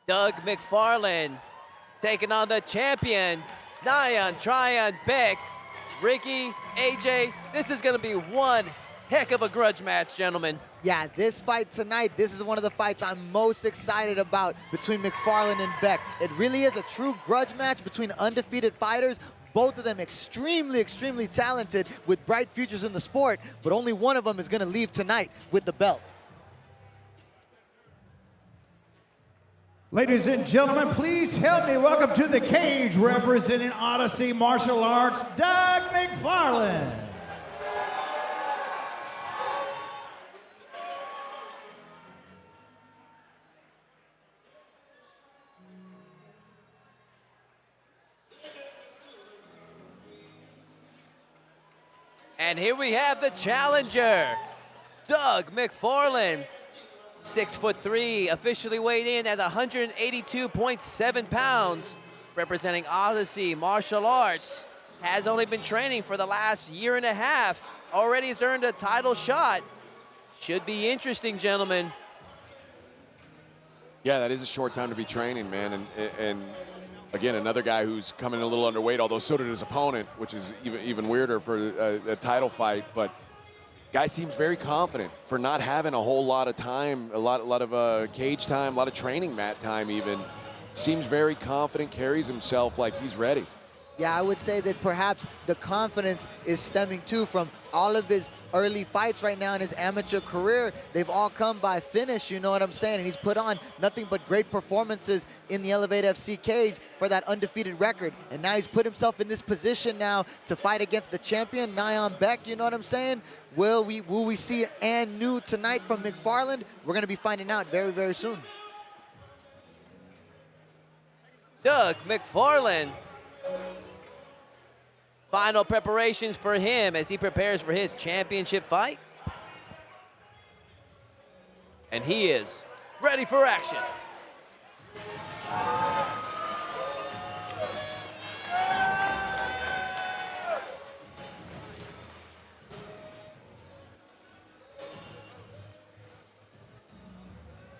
Doug McFarland taking on the champion, Nian Beck. Ricky, AJ, this is going to be one heck of a grudge match, gentlemen. Yeah, this fight tonight, this is one of the fights I'm most excited about between McFarland and Beck. It really is a true grudge match between undefeated fighters. Both of them extremely, extremely talented with bright futures in the sport, but only one of them is going to leave tonight with the belt. Ladies and gentlemen, please help me welcome to the cage representing Odyssey Martial Arts, Doug McFarland. And here we have the challenger, Doug McFarland. 6'3", officially weighed in at 182.7 pounds, representing Odyssey Martial Arts. Has only been training for the last year and a half. Already has earned a title shot. Should be interesting, gentlemen. Yeah, that is a short time to be training, man. And again, another guy who's coming a little underweight, although so did his opponent, which is even weirder for a title fight. But guy seems very confident for not having a whole lot of time, a lot of cage time, a lot of training mat time even. Seems very confident, carries himself like he's ready. Yeah, I would say that perhaps the confidence is stemming too from all of his early fights right now in his amateur career. They've all come by finish, you know what I'm saying? And he's put on nothing but great performances in the Elevate FC cage for that undefeated record. And now he's put himself in this position now to fight against the champion, Nian Beck, you know what I'm saying? Will we see and new tonight from McFarland? We're going to be finding out very, very soon. Doug McFarland. Final preparations for him as he prepares for his championship fight. And he is ready for action.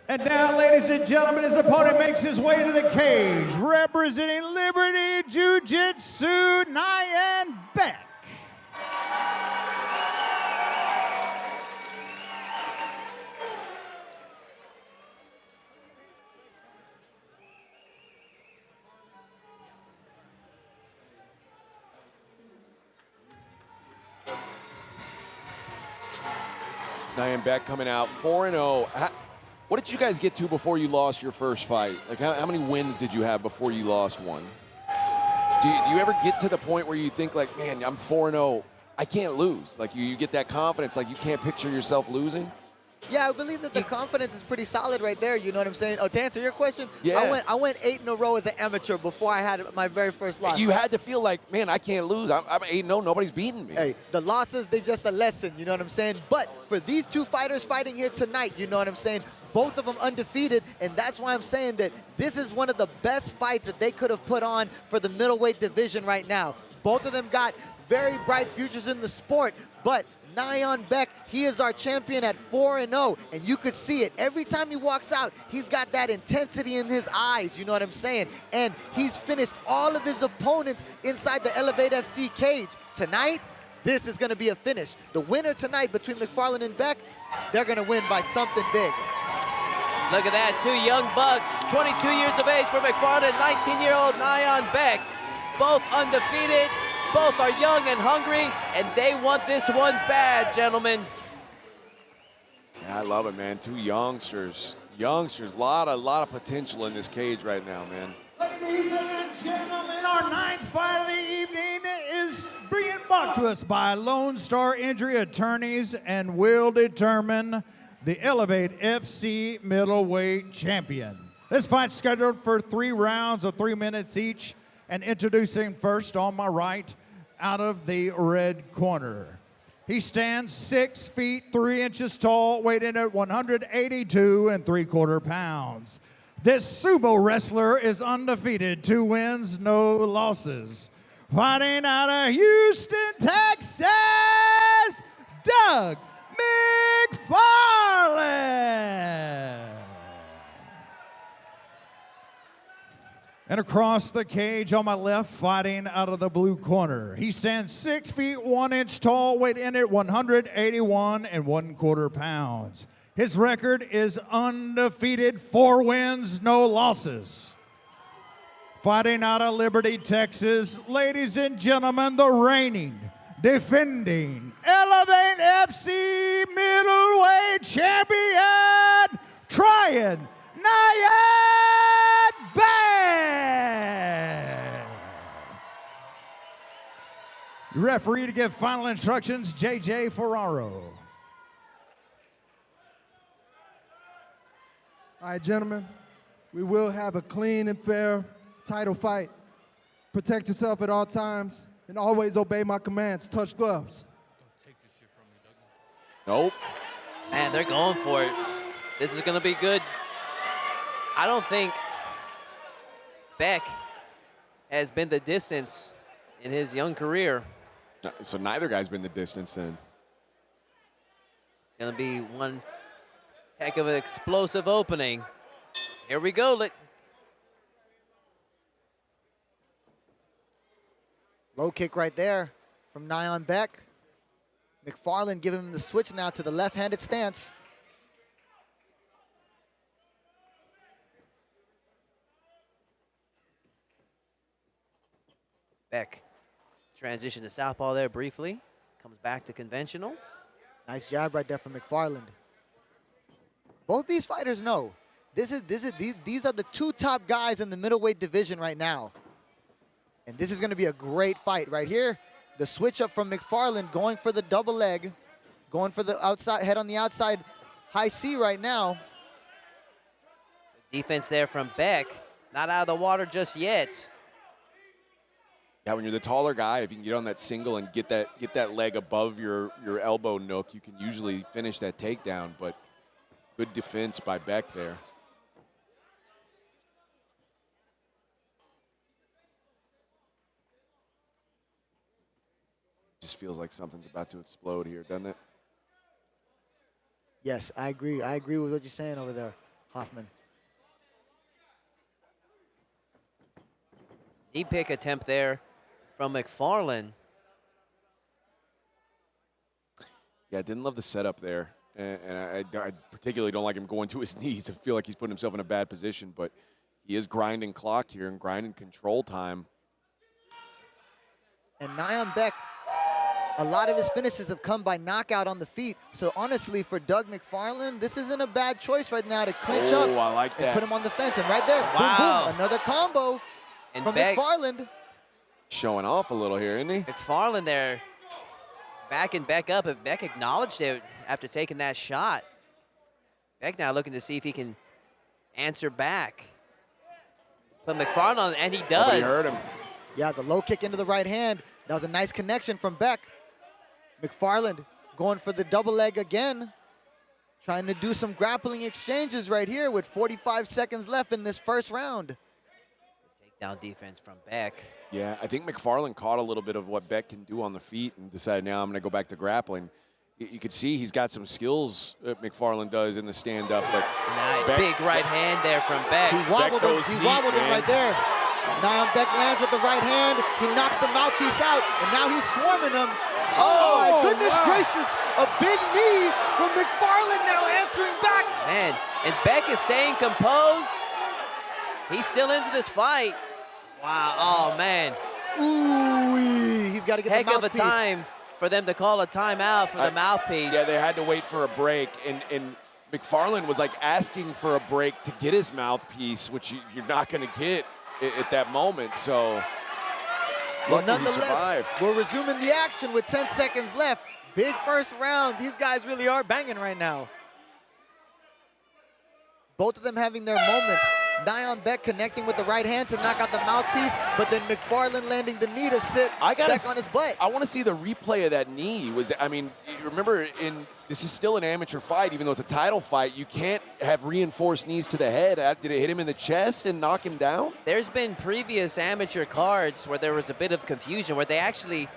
And now, ladies and gentlemen, his opponent makes his way to the cage, representing Liberty Jiu-Jitsu, Nian Beck. Nian Beck coming out 4-0. What did you guys get to before you lost your first fight? Like, how many wins did you have before you lost one? Do you ever get to the point where you think, like, man, I'm 4-0, I can't lose? Like, you get that confidence, like you can't picture yourself losing? Yeah, I believe that the confidence is pretty solid right there, you know what I'm saying? Oh, to answer your question, yeah. I went 8 in a row as an amateur before I had my very first loss. You had to feel like, man, I can't lose. I'm 8-0, nobody's beating me. Hey, the losses, they're just a lesson, you know what I'm saying? But for these two fighters fighting here tonight, you know what I'm saying? Both of them undefeated, and that's why I'm saying that this is one of the best fights that they could have put on for the middleweight division right now. Both of them got very bright futures in the sport, but Nian Beck, he is our champion at 4-0, and you could see it. Every time he walks out, he's got that intensity in his eyes, you know what I'm saying? And he's finished all of his opponents inside the Elevate FC cage. Tonight, this is gonna be a finish. The winner tonight between McFarland and Beck, they're gonna win by something big. Look at that, two young bucks, 22 years of age for McFarland, 19-year-old Nian Beck. Both undefeated. Both are young and hungry, and they want this one bad, gentlemen. Yeah, I love it, man. Two youngsters. Youngsters, a lot of potential in this cage right now, man. Ladies and gentlemen, our ninth fight of the evening is being brought to us by Lone Star Injury Attorneys and will determine the Elevate FC middleweight champion. This fight's scheduled for 3 rounds of 3 minutes each, and introducing first on my right, out of the red corner. He stands 6 feet 3 inches tall, weighed in at 182 3/4 pounds. This sumo wrestler is undefeated, 2 wins, no losses. Fighting out of Houston, Texas, Doug McFarland. And across the cage on my left, fighting out of the blue corner. He stands 6 feet 1 inch tall, weight in at 181 1/4 pounds. His record is undefeated, 4 wins, no losses. Fighting out of Liberty, Texas, ladies and gentlemen, the reigning, defending, Elevate FC middleweight champion, Nian Beck. Referee to give final instructions, J.J. Ferraro. All right, gentlemen, we will have a clean and fair title fight. Protect yourself at all times and always obey my commands. Touch gloves. Nope. Man, they're going for it. This is going to be good. I don't think Beck has been the distance in his young career. So neither guy's been the distance then. It's going to be one heck of an explosive opening. Here we go. Low kick right there from Nian Beck. McFarland giving him the switch now to the left-handed stance. Beck transition to southpaw there briefly. Comes back to conventional. Nice jab right there from McFarland. Both these fighters know these are the 2 top guys in the middleweight division right now. And this is going to be a great fight right here. The switch up from McFarland, going for the double leg, going for the outside head on the outside high C right now. Defense there from Beck. Not out of the water just yet. Yeah, when you're the taller guy, if you can get on that single and get that leg above your elbow nook, you can usually finish that takedown. But good defense by Beck there. Just feels like something's about to explode here, doesn't it? Yes, I agree. I agree with what you're saying over there, Hoffman. Knee pick attempt there from McFarland. Yeah, I didn't love the setup there. And I particularly don't like him going to his knees. I feel like he's putting himself in a bad position, but he is grinding clock here and grinding control time. And Nian Beck, a lot of his finishes have come by knockout on the feet. So honestly, for Doug McFarland, this isn't a bad choice right now to clinch up I like and that. put him on the fence. And right there, Wow. boom, boom, another combo And from Beck, McFarland. Showing off a little here, isn't he? McFarland there backing Beck up. And Beck acknowledged it after taking that shot. Beck now looking to see if he can answer back. Put McFarland on, and he does. Nobody hurt him. Yeah, the low kick into the right hand. That was a nice connection from Beck. McFarland going for the double leg again. Trying to do some grappling exchanges right here with 45 seconds left in this first round. Takedown defense from Beck. Yeah, I think McFarland caught a little bit of what Beck can do on the feet and decided, now I'm going to go back to grappling. You could see he's got some skills that McFarland does in the stand-up, but Nice. Beck, Big right hand there from Beck. He wobbled him, goes he deep, wobbled him man. right there. Nian Beck lands with the right hand. He knocks the mouthpiece out, and now he's swarming him. Oh my goodness gracious. A big knee from McFarland now answering back. Man, and Beck is staying composed. He's still into this fight. Wow, oh man. Ooh, he's got to get Heck the of a mouthpiece. time for them to call a timeout for the mouthpiece. Yeah, they had to wait for a break, and McFarland was like asking for a break to get his mouthpiece, which you're not going to get at that moment, so Well, lucky he nonetheless, survived. we're resuming the action with 10 seconds left. Big first round. These guys really are banging right now. Both of them having their moments. Nian Beck connecting with the right hand to knock out the mouthpiece, but then McFarland landing the knee to sit back on his butt. I want to see the replay of that knee. Remember, this is still an amateur fight, even though it's a title fight. You can't have reinforced knees to the head. Did it hit him in the chest and knock him down? There's been previous amateur cards where there was a bit of confusion, where they actually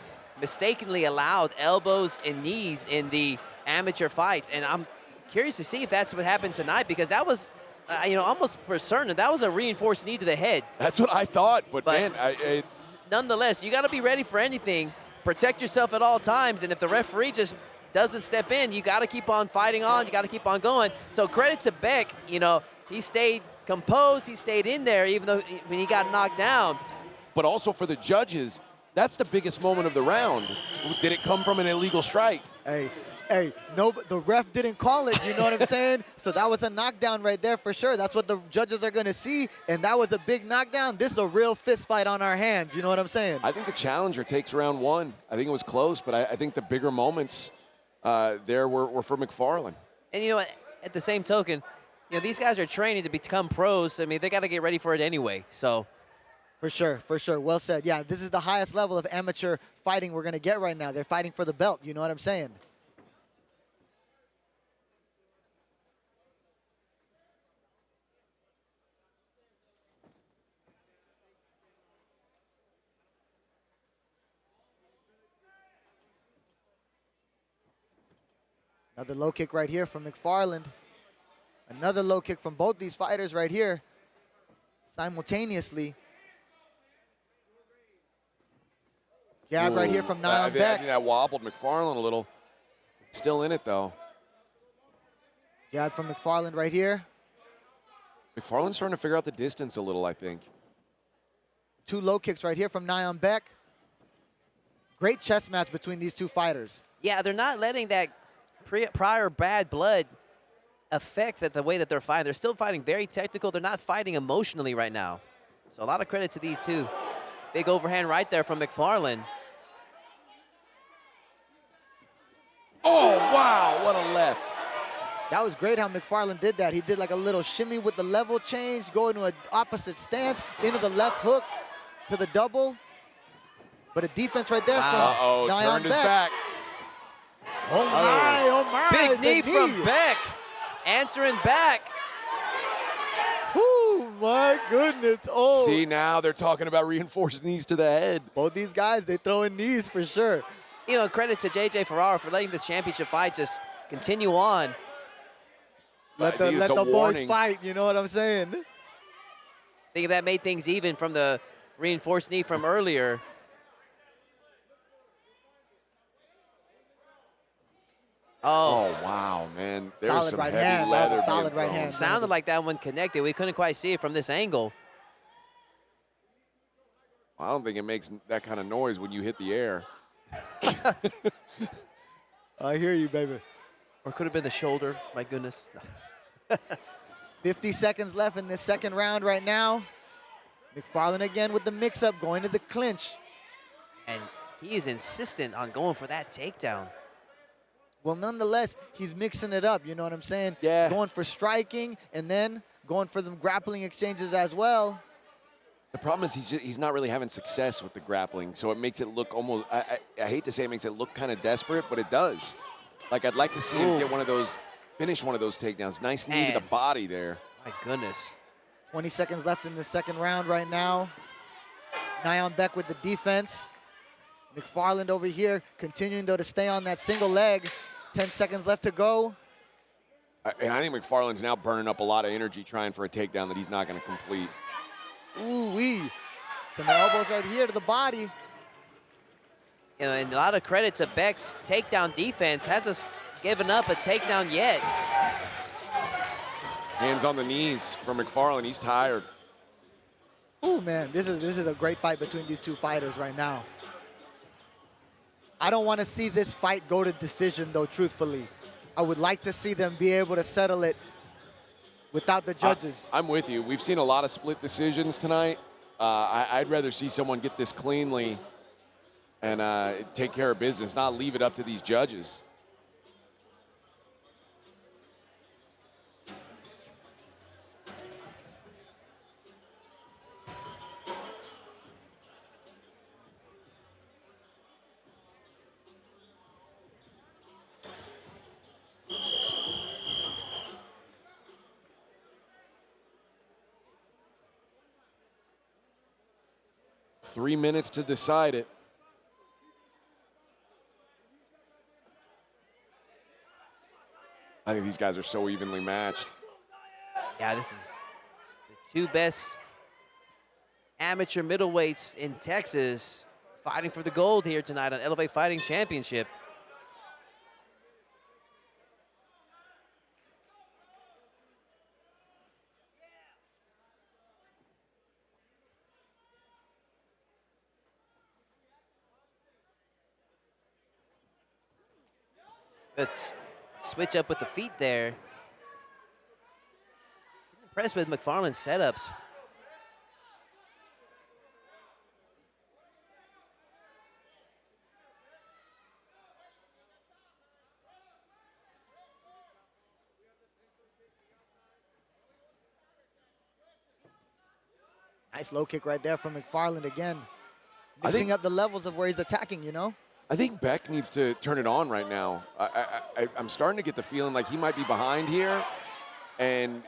mistakenly allowed elbows and knees in the amateur fights, and I'm curious to see if that's what happened tonight, because that was almost for certain that was a reinforced knee to the head. That's what I thought, but But- man, Nonetheless, you got to be ready for anything. Protect yourself at all times, and if the referee just doesn't step in, you got to keep on fighting on. You got to keep on going. So credit to Beck. He stayed composed. He stayed in there, even though when he got knocked down. but also for the judges, that's the biggest moment of the round. Did it come from an illegal strike? Hey, no, the ref didn't call it, you know what I'm saying? So that was a knockdown right there for sure. That's what the judges are going to see, and that was a big knockdown. This is a real fist fight on our hands, you know what I'm saying? I think the challenger takes round one. I think it was close, but I think the bigger moments there were for McFarland. And at the same token, these guys are training to become pros. I mean, they got to get ready for it anyway. So, For sure. Well said. Yeah, this is the highest level of amateur fighting we're going to get right now. They're fighting for the belt, you know what I'm saying? Another low kick right here from McFarland. Another low kick from both these fighters right here simultaneously. Jab right here from I Nian think Beck. that wobbled McFarland a little. Still in it, though. Jab from McFarland right here. McFarland's starting to figure out the distance a little, I think. Two low kicks right here from Nian Beck. Great chess match between these two fighters. yeah, they're not letting that prior bad blood affect the way that they're fighting. They're still fighting very technical. They're not fighting emotionally right now. So a lot of credit to these two. Big overhand right there from McFarland. Oh, wow, what a left. That was great how McFarland did that. He did like a little shimmy with the level change, go into an opposite stance, into the left hook to the double. But a defense right there from Nian Turned his Beck. back. Oh my, Big knee the from Beck. Answering back. Oh my goodness. Oh. See, now they're talking about reinforced knees to the head. Both these guys, they throw in knees for sure. Credit to J.J. Ferrara for letting this championship fight just continue on. Let I think it's the a boys warning. fight, you know what I'm saying? I think if that made things even from the reinforced knee from earlier. Oh, wow, man. There's Solid some right heavy hand. That leather was a solid being right thrown. hand. Sounded like that one connected. We couldn't quite see it from this angle. I don't think it makes that kind of noise when you hit the air. I hear you, baby. Or could have been the shoulder. My goodness. 50 seconds left in this second round right now. McFarland again with the mix-up, going to the clinch. And he is insistent on going for that takedown. Well, nonetheless, he's mixing it up, you know what I'm saying? Yeah. Going for striking and then going for them grappling exchanges as well. The problem is he's not really having success with the grappling, so it makes it look almost, I hate to say it makes it look kind of desperate, but it does. Like, I'd like to see him get finish one of those takedowns. Nice knee to the Man. body there. My goodness. 20 seconds left in the second round right now. Nian Beck with the defense. McFarland over here continuing, though, to stay on that single leg. 10 seconds left to go. And I think McFarland's now burning up a lot of energy trying for a takedown that he's not going to complete. Ooh-wee. Some elbows right here to the body. And a lot of credit to Beck's takedown defense. Hasn't given up a takedown yet. Hands on the knees for McFarland. He's tired. Ooh, man, this is a great fight between these two fighters right now. I don't want to see this fight go to decision, though, truthfully. I would like to see them be able to settle it without the judges. I'm with you. We've seen a lot of split decisions tonight. I'd rather see someone get this cleanly and take care of business, not leave it up to these judges. Three minutes to decide it. I think these guys are so evenly matched. Yeah, this is the 2 best amateur middleweights in Texas fighting for the gold here tonight on Elevate Fighting Championship. Let's switch up with the feet there. Impressed with McFarland's setups. Nice low kick right there from McFarland again. Mixing up the levels of where he's attacking, you know? I think Beck needs to turn it on right now. I'm starting to get the feeling like he might be behind here, and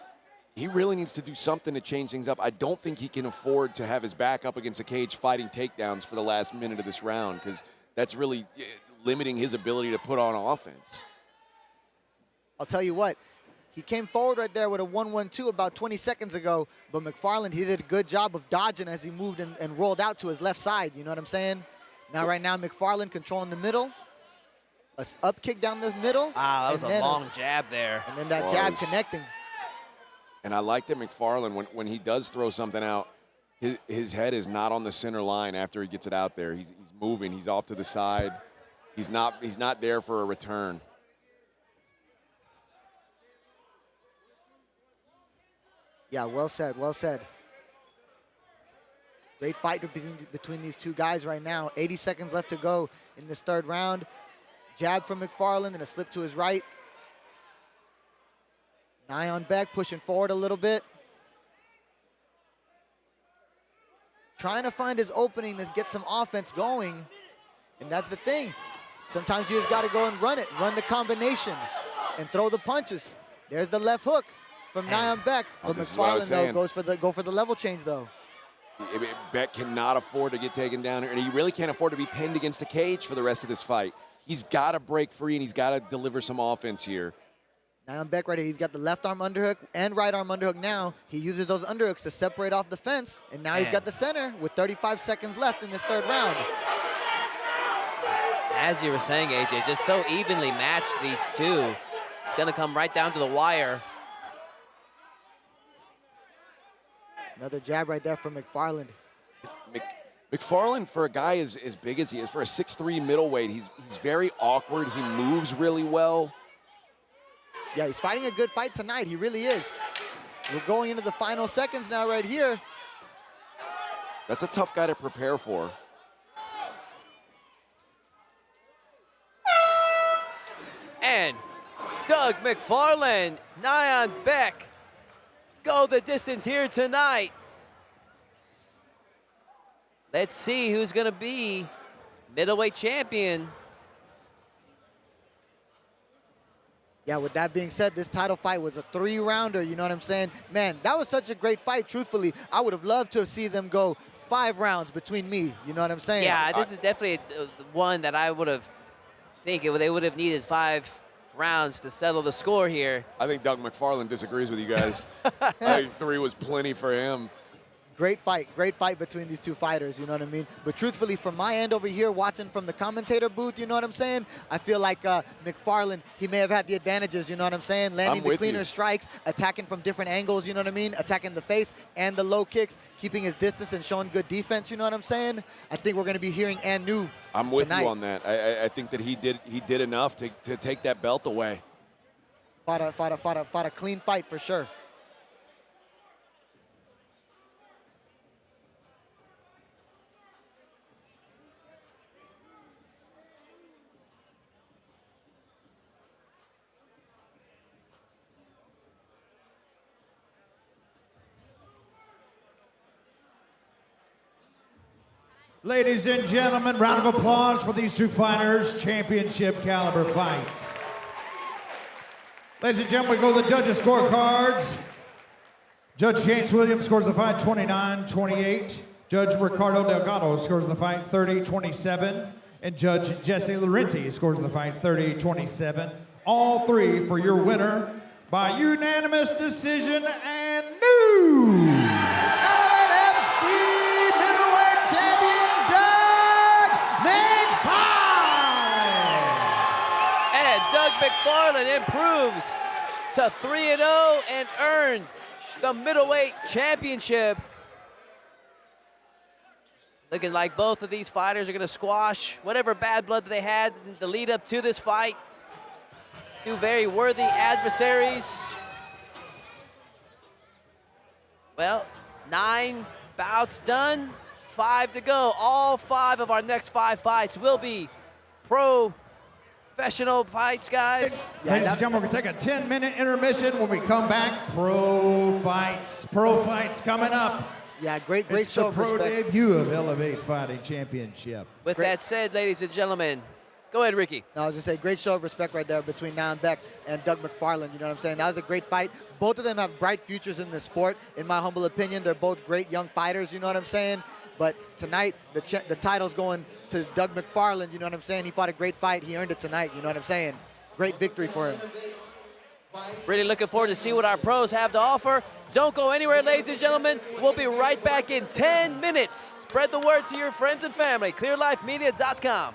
he really needs to do something to change things up. I don't think he can afford to have his back up against a cage fighting takedowns for the last minute of this round, because that's really limiting his ability to put on offense. I'll tell you what, he came forward right there with a 1-1-2 about 20 seconds ago, but McFarland, he did a good job of dodging as he moved and rolled out to his left side, you know what I'm saying? Now, right now, McFarland controlling the middle. A up kick down the middle. Wow, that was a long jab there. And then that jab connecting. And I like that McFarland, when he does throw something out, his head is not on the center line after he gets it out there. He's moving. He's off to the side. He's not there for a return. Yeah, well said, well said. Great fight between these two guys right now. 80 seconds left to go in this 3rd round. Jab from McFarland and a slip to his right. Nian Beck pushing forward a little bit. Trying to find his opening to get some offense going. And that's the thing. Sometimes you just got to go and run it. Run the combination and throw the punches. There's the left hook from Nian Beck. But McFarland, though, go for the level change, though. Beck cannot afford to get taken down here, and he really can't afford to be pinned against a cage for the rest of this fight. He's got to break free, and he's got to deliver some offense here. Nian Beck right here, he's got the left arm underhook and right arm underhook now. He uses those underhooks to separate off the fence, and now he's got the center with 35 seconds left in this 3rd round. As you were saying, AJ, just so evenly matched, these two. It's going to come right down to the wire. Another jab right there from McFarland. McFarland, for a guy as big as he is, for a 6'3" middleweight, he's very awkward. He moves really well. Yeah, he's fighting a good fight tonight. He really is. We're going into the final seconds now right here. That's a tough guy to prepare for. And Doug McFarland, Nian Beck go the distance here tonight. Let's see who's going to be middleweight champion. Yeah, with that being said, this title fight was a 3-rounder, you know what I'm saying? Man, that was such a great fight, truthfully. I would have loved to see them go 5 rounds between me, you know what I'm saying? Yeah, this is definitely one that I would have they would have needed 5 rounds to settle the score here. I think Doug McFarland disagrees with you guys. I think 3 was plenty for him. Great fight between these two fighters, you know what I mean? But truthfully, from my end over here, watching from the commentator booth, you know what I'm saying? I feel like McFarland, he may have had the advantages, you know what I'm saying? Landing the cleaner strikes, attacking from different angles, you know what I mean? Attacking the face and the low kicks, keeping his distance and showing good defense, you know what I'm saying? I think we're going to be hearing Anu I'm with tonight. you on that. I think that he did enough to take that belt away. Fought a clean fight for sure. Ladies and gentlemen, round of applause for these two fighters, championship caliber fight. Ladies and gentlemen, we go to the judges' scorecards. Judge James Williams scores the fight 29-28. Judge Ricardo Delgado scores the fight 30-27. And Judge Jesse Laurenti scores the fight 30-27. All 3 for your winner by unanimous decision and Elevate FC middleweight champion Doug McFarland. And Doug McFarland improves to 3-0 and earned the middleweight championship. Looking like both of these fighters are going to squash whatever bad blood they had in the lead up to this fight. Two very worthy adversaries. Well, 9 bouts done, 5 to go. All 5 of our next 5 fights will be professional fights, guys. Ladies and gentlemen, we're going to take a 10-minute intermission. When we come back, pro fights coming up. Yeah, great It's show the of pro respect. debut of Elevate Fighting Championship. With that said, ladies and gentlemen, go ahead, Ricky. No, I was going to say, great show of respect right there between Nian Beck and Doug McFarland. You know what I'm saying? That was a great fight. Both of them have bright futures in the sport. In my humble opinion, they're both great young fighters. You know what I'm saying? But tonight, the title's going to Doug McFarland. You know what I'm saying? He fought a great fight. He earned it tonight. You know what I'm saying? Great victory for him. Really looking forward to see what our pros have to offer. Don't go anywhere, ladies and gentlemen. We'll be right back in 10 minutes. Spread the word to your friends and family. ClearLifeMedia.com.